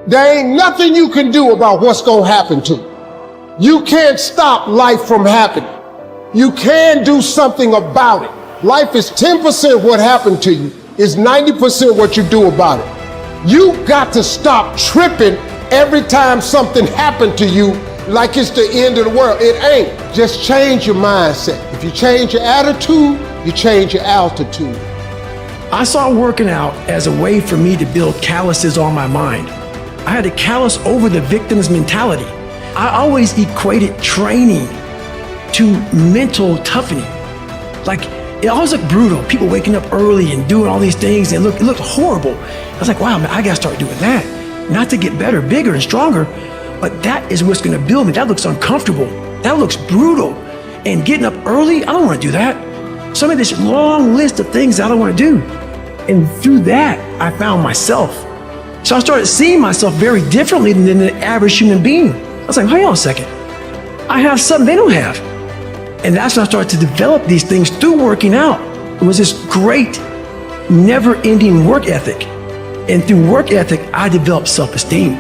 There ain't nothing you can do about what's gonna happen to you. You can't stop life from happening. You can do something about it. Life is 10% what happened to you, is 90% what you do about it. You got to stop tripping every time something happened to you like it's the end of the world. It ain't. Just change your mindset. If you change your attitude, you change your altitude. I saw working out as a way for me to build calluses on my mind. I had to callous over the victim's mentality. I always equated training to mental toughening. Like, it always looked brutal. People waking up early and doing all these things, and it looked horrible. I was like, wow, man, I gotta start doing that. Not to get better, bigger, and stronger, but that is what's gonna build me. That looks uncomfortable. That looks brutal. And getting up early, I don't wanna do that. So I made this long list of things I don't wanna do. And through that, I found myself. So I started seeing myself very differently than the average human being. I was like, hang on a second. I have something they don't have. And that's when I started to develop these things through working out. It was this great, never-ending work ethic. And through work ethic, I developed self-esteem.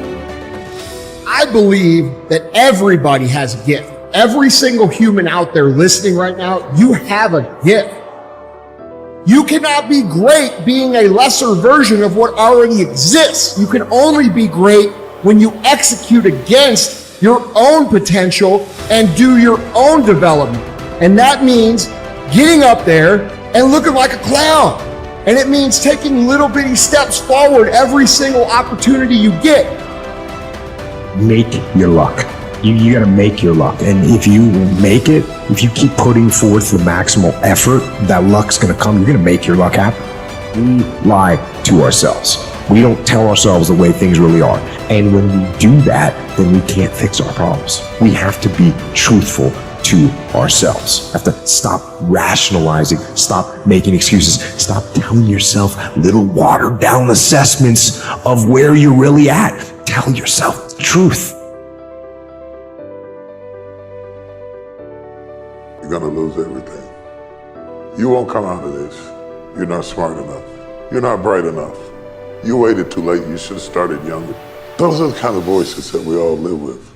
I believe that everybody has a gift. Every single human out there listening right now, you have a gift. You cannot be great being a lesser version of what already exists. You can only be great when you execute against your own potential and do your own development. And that means getting up there and looking like a clown. And it means taking little bitty steps forward every single opportunity you get. Make your luck. You gotta make your luck. And if you make it, if you keep putting forth the maximal effort, that luck's gonna come. You're gonna make your luck happen. We lie to ourselves. We don't tell ourselves the way things really are. And when we do that, then we can't fix our problems. We have to be truthful to ourselves. Have to stop rationalizing, stop making excuses, stop telling yourself little watered down assessments of where you're really at. Tell yourself the truth. You're gonna lose everything. You won't come out of this. You're not smart enough. You're not bright enough. You waited too late. You should have started younger. Those are the kind of voices that we all live with.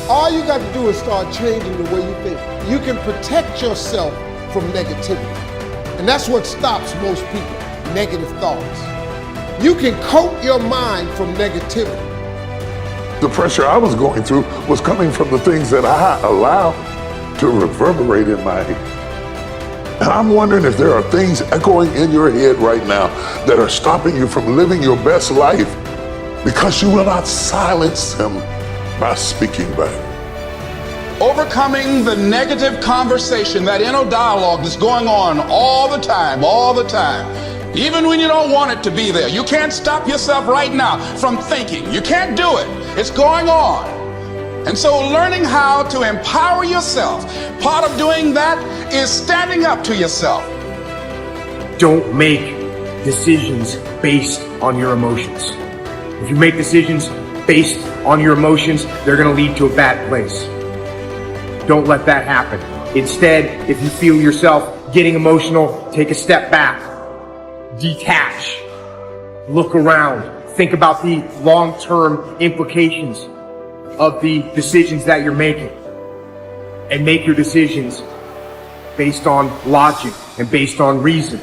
All you got to do is start changing the way you think. You can protect yourself from negativity. And that's what stops most people, negative thoughts. You can coat your mind from negativity. The pressure I was going through was coming from the things that I allowed to reverberate in my head. And I'm wondering if there are things echoing in your head right now that are stopping you from living your best life because you will not silence them by speaking back. Overcoming the negative conversation, that inner dialogue that's going on all the time, even when you don't want it to be there. You can't stop yourself right now from thinking. You can't do it. It's going on. And so learning how to empower yourself, part of doing that is standing up to yourself. Don't make decisions based on your emotions. If you make decisions based on your emotions, they're going to lead to a bad place. Don't let that happen. Instead, if you feel yourself getting emotional, take a step back, detach, look around, think about the long-term implications of the decisions that you're making, and make your decisions based on logic and based on reason.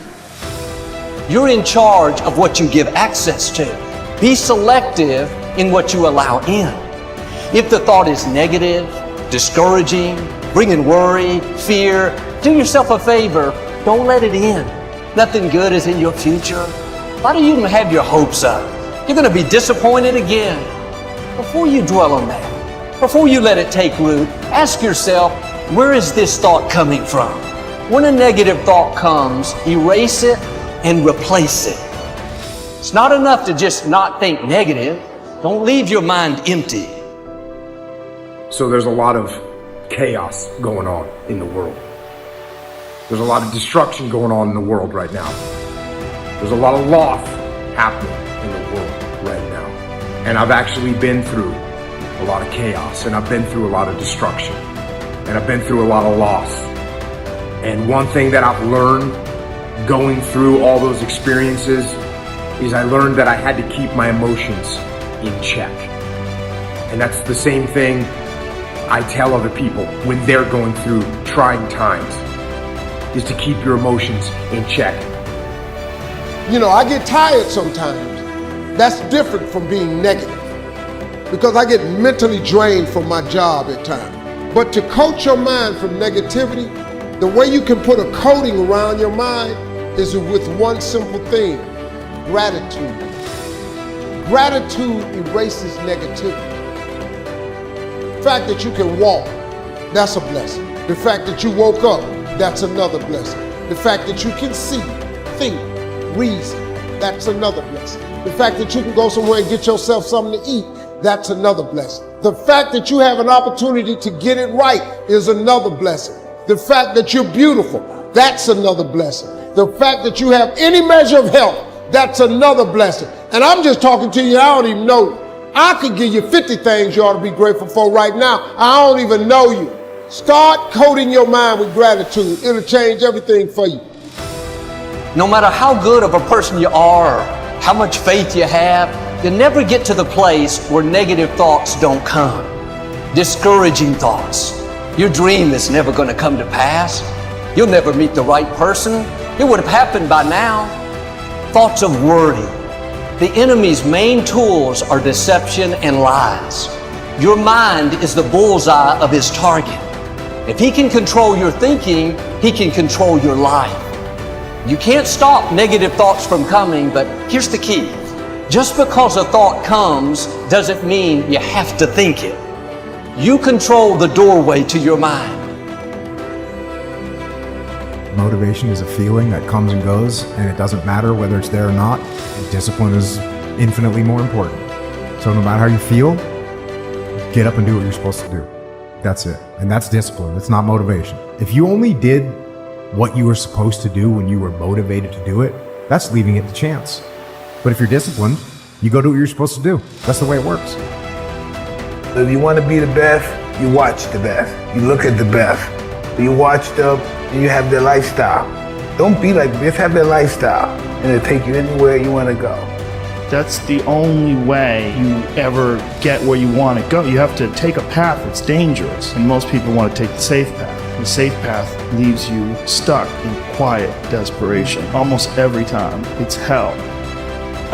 You're in charge of what you give access to. Be selective in what you allow in. If the thought is negative, discouraging, bringing worry, fear, do yourself a favor, don't let it in. Nothing good is in your future. Why do you even have your hopes up? You're going to be disappointed again. Before you dwell on that, before you let it take root, ask yourself, where is this thought coming from? When a negative thought comes, erase it and replace it. It's not enough to just not think negative. Don't leave your mind empty. So there's a lot of chaos going on in the world. There's a lot of destruction going on in the world right now. There's a lot of loss happening in the world right now. And I've actually been through a lot of chaos, and I've been through a lot of destruction, and I've been through a lot of loss. And one thing that I've learned going through all those experiences is I learned that I had to keep my emotions in check. And that's the same thing I tell other people when they're going through trying times, is to keep your emotions in check. You know, I get tired sometimes. That's different from being negative, because I get mentally drained from my job at times. But to coach your mind from negativity, the way you can put a coating around your mind is with one simple thing: gratitude. Gratitude erases negativity. The fact that you can walk, that's a blessing. The fact that you woke up, that's another blessing. The fact that you can see, think, reason, that's another blessing. The fact that you can go somewhere and get yourself something to eat, that's another blessing. The fact that you have an opportunity to get it right is another blessing. The fact that you're beautiful, that's another blessing. The fact that you have any measure of health, that's another blessing. And I'm just talking to you, I don't even know. I could give you 50 things you ought to be grateful for right now. I don't even know you. Start coating your mind with gratitude. It'll change everything for you. No matter how good of a person you are, how much faith you have, you'll never get to the place where negative thoughts don't come. Discouraging thoughts. Your dream is never going to come to pass. You'll never meet the right person. It would have happened by now. Thoughts of worry. The enemy's main tools are deception and lies. Your mind is the bullseye of his target. If he can control your thinking, he can control your life. You can't stop negative thoughts from coming, but here's the key. Just because a thought comes doesn't mean you have to think it. You control the doorway to your mind. Motivation is a feeling that comes and goes, and it doesn't matter whether it's there or not. Discipline is infinitely more important. So no matter how you feel, get up and do what you're supposed to do. That's it. And that's discipline. It's not motivation. If you only did what you were supposed to do when you were motivated to do it, that's leaving it to chance. But if you're disciplined, you go do what you're supposed to do. That's the way it works. If you want to be the best, you watch the best. You look at the best. You watch them and you have their lifestyle. Don't be like this, have their lifestyle, and it'll take you anywhere you want to go. That's the only way you ever get where you want to go. You have to take a path that's dangerous, and most people want to take the safe path. The safe path leaves you stuck in quiet desperation. Almost every time, it's hell.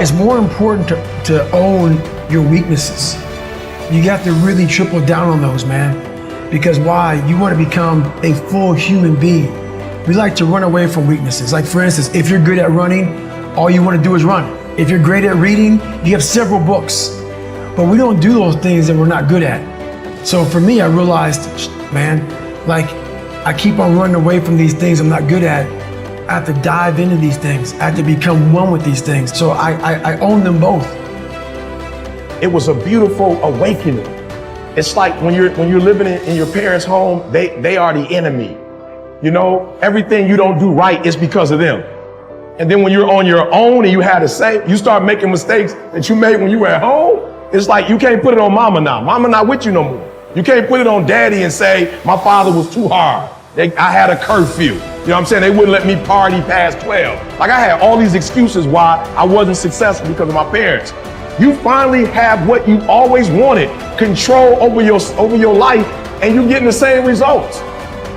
It's more important to own your weaknesses. You got to really triple down on those, man. Because why? You want to become a full human being. We like to run away from weaknesses. Like for instance, if you're good at running, all you want to do is run. If you're great at reading, you have several books. But we don't do those things that we're not good at. So for me, I realized, man, like I keep on running away from these things I'm not good at. I have to dive into these things. I have to become one with these things. So I own them both. It was a beautiful awakening. It's like when you're living in your parents' home, they are the enemy. You know, everything you don't do right is because of them. And then when you're on your own and you had to say, you start making mistakes that you made when you were at home, it's like you can't put it on mama now. Mama not with you no more. You can't put it on daddy and say, my father was too hard. I had a curfew. You know what I'm saying? They wouldn't let me party past 12. Like I had all these excuses why I wasn't successful because of my parents. You finally have what you always wanted, control over your life, and you're getting the same results.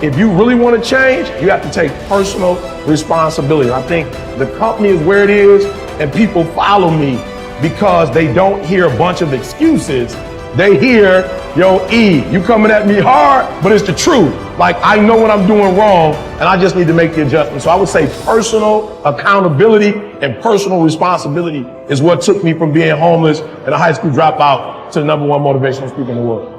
If you really want to change, you have to take personal responsibility. I think the company is where it is, and people follow me because they don't hear a bunch of excuses. They hear, yo, E, you coming at me hard, but it's the truth. Like, I know what I'm doing wrong, and I just need to make the adjustment. So I would say personal accountability and personal responsibility is what took me from being homeless and a high school dropout to the #1 motivational speaker in the world.